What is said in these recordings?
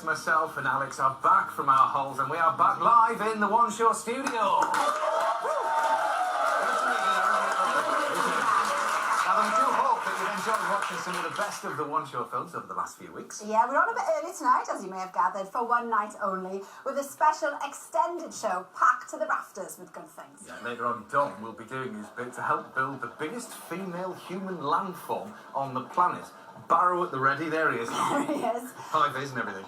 Yes, myself and Alex are back from our holes, and we are back live in the One Show studio. Now, we do hope that you've enjoyed watching some of the best of the One Show films over the last few weeks. Yeah, we're on a bit early tonight, as you may have gathered, for one night only, with a special extended show packed to the rafters with good things. Yeah, later on, Dom will be doing his bit to help build the biggest female human landform on the planet. Barrow at the ready, there he is. There he is. High vis and everything.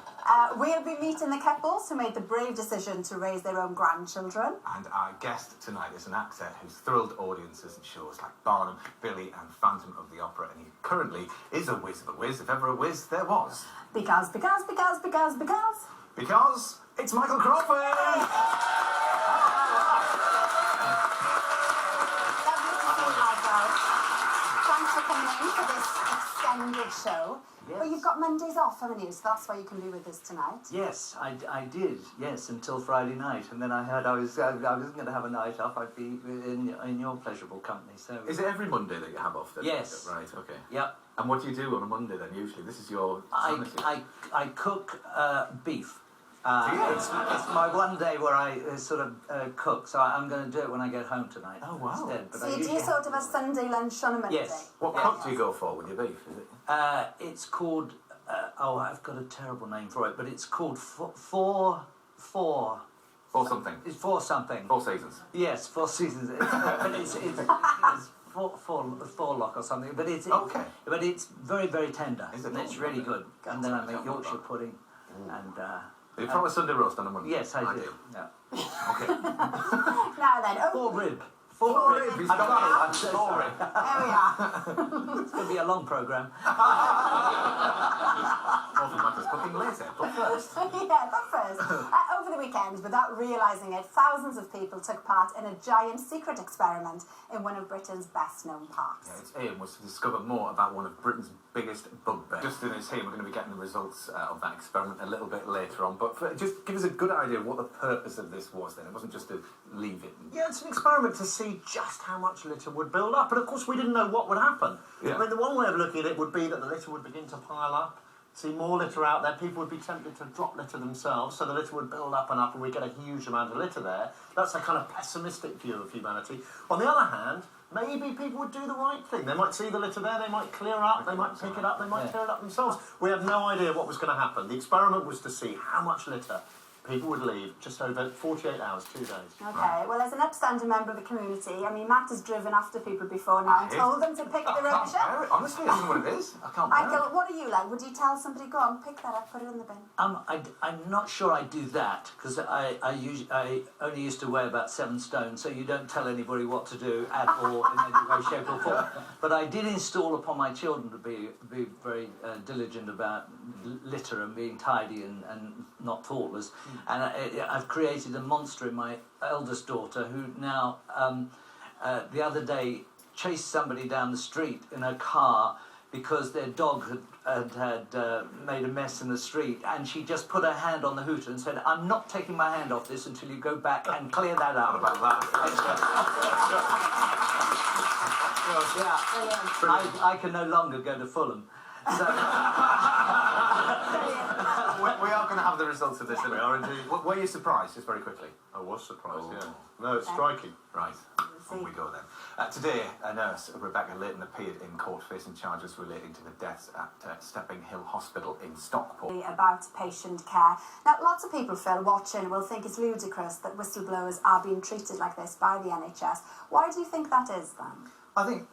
We'll be meeting the couples who made the brave decision to raise their own grandchildren. And our guest tonight is an actor who's thrilled audiences in shows like Barnum, Billy and Phantom of the Opera, and he currently is a whiz of a whiz, if ever a whiz there was. Because it's Michael Crawford! Lovely to see you, Michael. Thanks for coming in for this extended show. Yes. Well, you've got Mondays off, haven't you? So that's why you can be with us tonight. Yes, I did. Yes, until Friday night, and then I heard I wasn't going to have a night off. I'd be in your pleasurable company. So is it every Monday that you have off then? Yes. Right. Okay. Yep. And what do you do on a Monday then? Usually, this is your. I cook beef. Yes. It's my one day where I sort of cook, so I'm going to do it when I get home tonight. Oh wow! Instead. But So you do sort of a Sunday lunch on a Monday? Yes. What cook do you go for with your beef? Is it? It's called. I've got a terrible name for it, but it's called four something. It's four something. 4 seasons. Yes, 4 seasons. But it's four lock or something. But it's okay. But it's very, very tender. Is it? And it's really good. And then I make Yorkshire pudding. And you throw a Sunday roast on a Monday? yes, I do. Yeah. Okay. Now then, Four rib. Four rib. He's got it. I'm so Four sorry. rib. there we are. It's going to be a long programme. Awful matters cooking later, but first. Yeah, but first, over the weekend, without realising it, thousands of people took part in a giant secret experiment in one of Britain's best-known parks. Yeah, its aim was to discover more about one of Britain's biggest bugbears. Justin is here. We're going to be getting the results of that experiment a little bit later on. But just give us a good idea of what the purpose of this was then. It wasn't just to leave it. Yeah, it's an experiment to see just how much litter would build up. And of course, we didn't know what would happen. Yeah. I mean, the one way of looking at it would be that the litter would begin to pile up. See more litter out there, people would be tempted to drop litter themselves, so the litter would build up, and we get a huge amount of litter there. That's a kind of pessimistic view of humanity. On the other hand, maybe people would do the right thing. They might see the litter there, they might clear up, they might pick it up, they might tear it up themselves. We have no idea what was going to happen. The experiment was to see how much litter people would leave just over 48 hours, 2 days. Okay, well, as an upstanding member of the community, I mean, Matt has driven after people before now and told them to pick the rubbish up. Honestly, I don't know what it is. I can't bear it. Michael, what are you like? Would you tell somebody, go on, pick that up, put it in the bin? I'm not sure I do that, because I only used to weigh about 7 stone, so you don't tell anybody what to do at all in any way, shape or form. But I did install upon my children to be very diligent about litter and being tidy and not thoughtless. And I've created a monster in my eldest daughter who now, the other day, chased somebody down the street in a car because their dog had made a mess in the street, and she just put her hand on the hooter and said, "I'm not taking my hand off this until you go back and clear that out." About that. Yeah, I can no longer go to Fulham. So, we are going to have the results of this. We are indeed. Were you surprised, just very quickly? I was surprised, Oh. yeah. No, it's striking. Right, on we go then. Today, a nurse, Rebecca Layton, appeared in court facing charges relating to the deaths at Stepping Hill Hospital in Stockport. About patient care. Now, lots of people, Phil, watching will think it's ludicrous that whistleblowers are being treated like this by the NHS. Why do you think that is, then? I think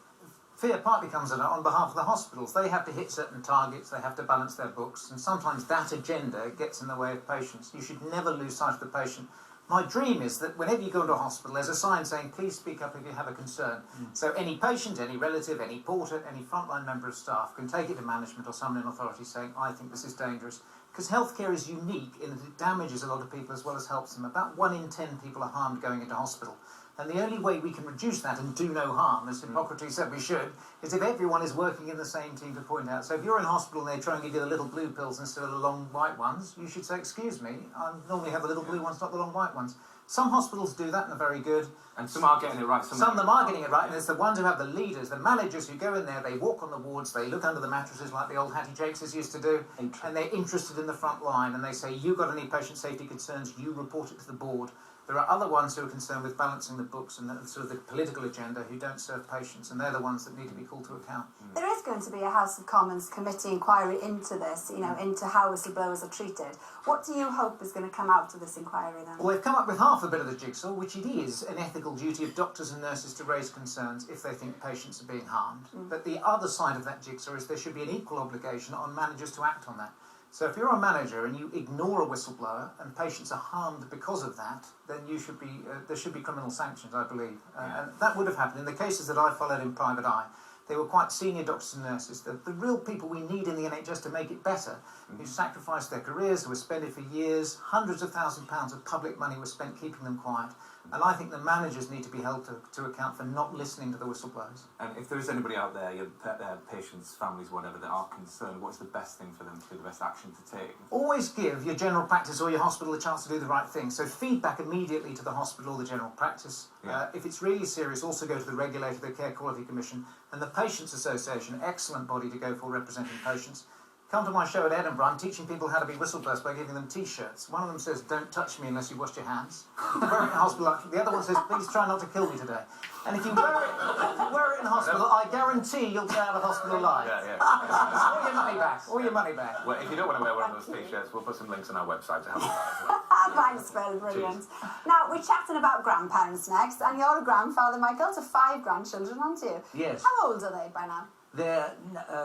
fear partly comes on behalf of the hospitals. They have to hit certain targets, they have to balance their books, and sometimes that agenda gets in the way of patients. You should never lose sight of the patient. My dream is that whenever you go into a hospital, there's a sign saying, please speak up if you have a concern. So any patient, any relative, any porter, any frontline member of staff can take it to management or someone in authority saying, I think this is dangerous. Because healthcare is unique in that it damages a lot of people as well as helps them. About 1 in 10 people are harmed going into hospital. And the only way we can reduce that and do no harm, as Hippocrates said we should, is if everyone is working in the same team to point out. So if you're in hospital and they try and give you the little blue pills instead of the long white ones, you should say, excuse me, I normally have the little blue ones, not the long white ones. Some hospitals do that and are very good. And some are getting it right. Some of them are getting it right, and it's the ones who have the leaders, the managers who go in there, they walk on the wards, they look under the mattresses like the old Hattie Jakeses used to do, and they're interested in the front line, and they say, you got any patient safety concerns, you report it to the board. There are other ones who are concerned with balancing the books and the, sort of the political agenda who don't serve patients, and they're the ones that need to be called to account. There is going to be a House of Commons committee inquiry into this, into how whistleblowers are treated. What do you hope is going to come out of this inquiry then? Well, they've come up with half a bit of the jigsaw, which it is an ethical duty of doctors and nurses to raise concerns if they think patients are being harmed. But the other side of that jigsaw is there should be an equal obligation on managers to act on that. So if you're a manager and you ignore a whistleblower and patients are harmed because of that, then you should be there should be criminal sanctions, I believe. And that would have happened in the cases that I followed in private eye. They were quite senior doctors and nurses, the real people we need in the NHS to make it better, who sacrificed their careers, who were spent it for years, hundreds of £1,000s of public money was spent keeping them quiet. And I think the managers need to be held to account for not listening to the whistleblowers. And if there is anybody out there, their patients, families, whatever, that are concerned, what's the best thing for them to do, the best action to take? Always give your general practice or your hospital a chance to do the right thing. So feedback immediately to the hospital or the general practice. Yeah. If it's really serious, also go to the regulator, the Care Quality Commission, and the Patients Association, excellent body to go for representing patients. Come to my show at Edinburgh. I'm teaching people how to be whistleblowers by giving them T-shirts. One of them says, "Don't touch me unless you washed your hands." Wear it in hospital. The other one says, "Please try not to kill me today." And if you wear it in hospital, I guarantee you'll get out of hospital alive. Or your money back. Or your money back. Well, if you don't want to wear one of those T-shirts, we'll put some links on our website to help you out as well. Thanks, Phil. Brilliant. Now, we're chatting about grandparents next, and you're a grandfather, Michael, to 5 grandchildren, aren't you? Yes. How old are they by now? They're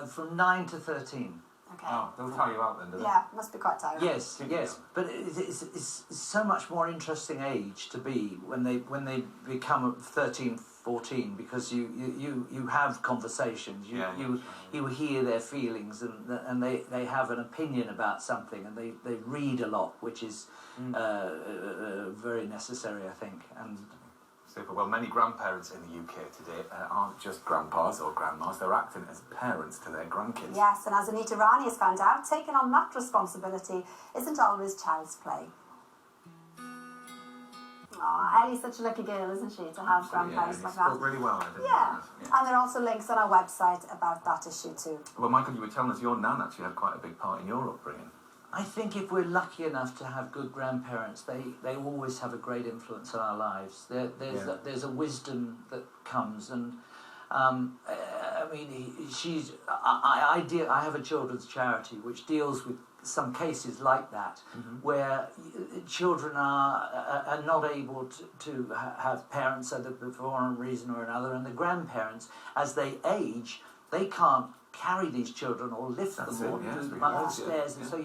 from 9 to 13. Okay. Oh, they'll tire you out then, do they? Yeah, must be quite tiring. Yes, yes, but it's so much more interesting age to be when they become 13, 14, because you have conversations, you hear their feelings, and they have an opinion about something, and they read a lot, which is very necessary, I think. And Super. Well, many grandparents in the UK today aren't just grandpas or grandmas, they're acting as parents to their grandkids. Yes, and as Anita Rani has found out, taking on that responsibility isn't always child's play. Aw, Ellie's such a lucky girl, isn't she, to have grandparents like that? Spoke really well. Yeah, and there are also links on our website about that issue too. Well, Michael, you were telling us your nan actually had quite a big part in your upbringing. I think if we're lucky enough to have good grandparents, they always have a great influence on our lives. There's a wisdom that comes, and I mean, I have a children's charity which deals with some cases like that, where children are not able to have parents either for one reason or another, and the grandparents, as they age, they can't carry these children or lift them or do them up the stairs, and so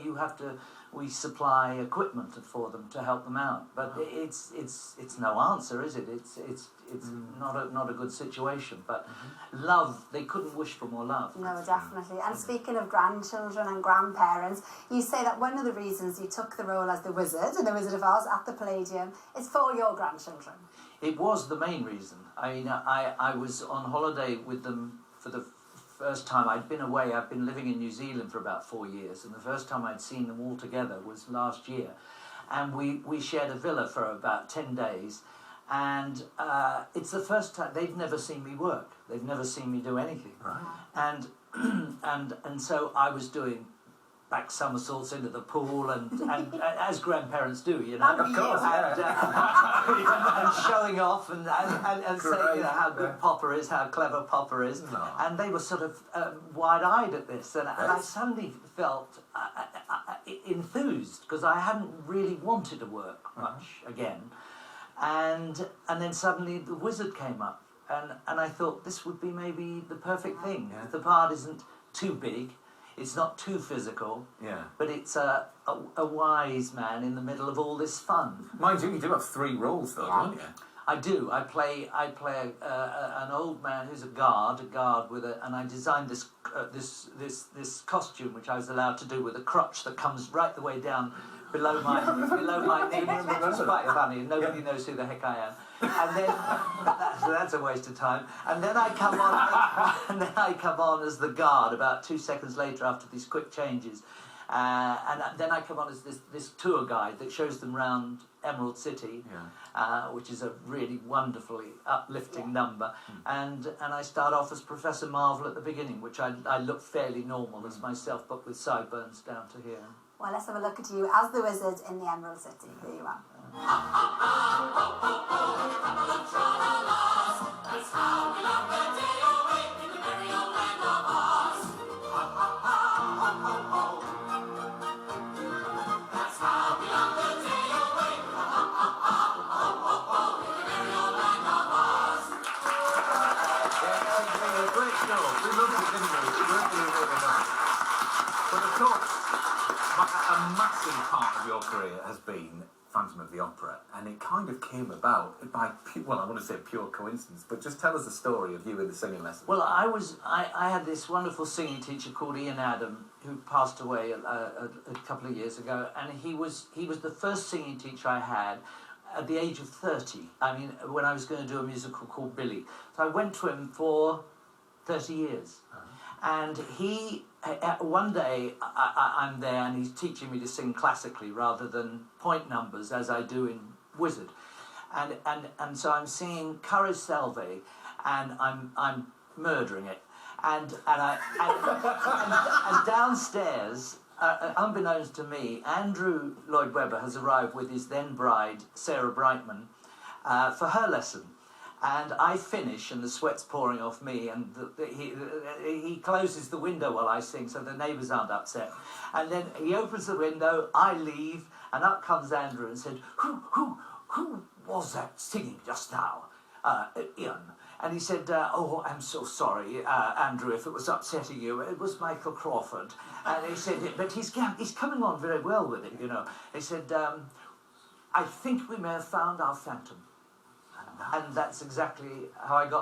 we supply equipment for them to help them out. But it's no answer, is it? It's not a good situation. But love, they couldn't wish for more love. No, definitely. And speaking of grandchildren and grandparents, you say that one of the reasons you took the role as the wizard in The Wizard of Oz at the Palladium is for your grandchildren. It was the main reason. I mean, I was on holiday with them for the first time. I'd been away. I've been living in New Zealand for about 4 years, and the first time I'd seen them all together was last year, and we shared a villa for about 10 days, and it's the first time they've never seen me work. They've never seen me do anything, Right. and so I was doing back somersaults into the pool, and as grandparents do, you know, Of course, and showing off and saying how good Popper is, how clever Popper is, and they were sort of wide-eyed at this, and I suddenly felt enthused, because I hadn't really wanted to work much again, and then suddenly the wizard came up, and I thought this would be maybe the perfect thing. The part isn't too big. It's not too physical, but it's a wise man in the middle of all this fun. Mind you, you do have 3 roles though, don't you? I do. I play an old man who's a guard with and I designed this costume which I was allowed to do with a crutch that comes right the way down below my knee. It's quite funny, and nobody knows who the heck I am. And then so that's a waste of time. And then I come on as the guard about 2 seconds later after these quick changes. And then I come on as this tour guide that shows them round Emerald City, which is a really wonderfully uplifting number. And I start off as Professor Marvel at the beginning, which I look fairly normal as myself, but with sideburns down to here. Well, let's have a look at you as the wizard in the Emerald City. Here you are. A massive part of your career has been Phantom of the Opera, and it kind of came about by, well, I want to say pure coincidence, but just tell us the story of you in the singing lessons. Well, I had this wonderful singing teacher called Ian Adam, who passed away a couple of years ago, and he was the first singing teacher I had at the age of 30. I mean, when I was going to do a musical called Billy. So I went to him for 30 years. And he, one day, I'm there and he's teaching me to sing classically rather than point numbers as I do in Wizard. And so I'm singing Courage Salve and I'm murdering it. And downstairs, unbeknownst to me, Andrew Lloyd Webber has arrived with his then bride, Sarah Brightman, for her lesson. And I finish, and the sweat's pouring off me, and he closes the window while I sing, so the neighbours aren't upset. And then he opens the window, I leave, and up comes Andrew and said, Who was that singing just now? Ian. And he said, oh, I'm so sorry, Andrew, if it was upsetting you. It was Michael Crawford. And he said, but he's coming on very well with it, you know. He said, I think we may have found our phantom. And that's exactly how I got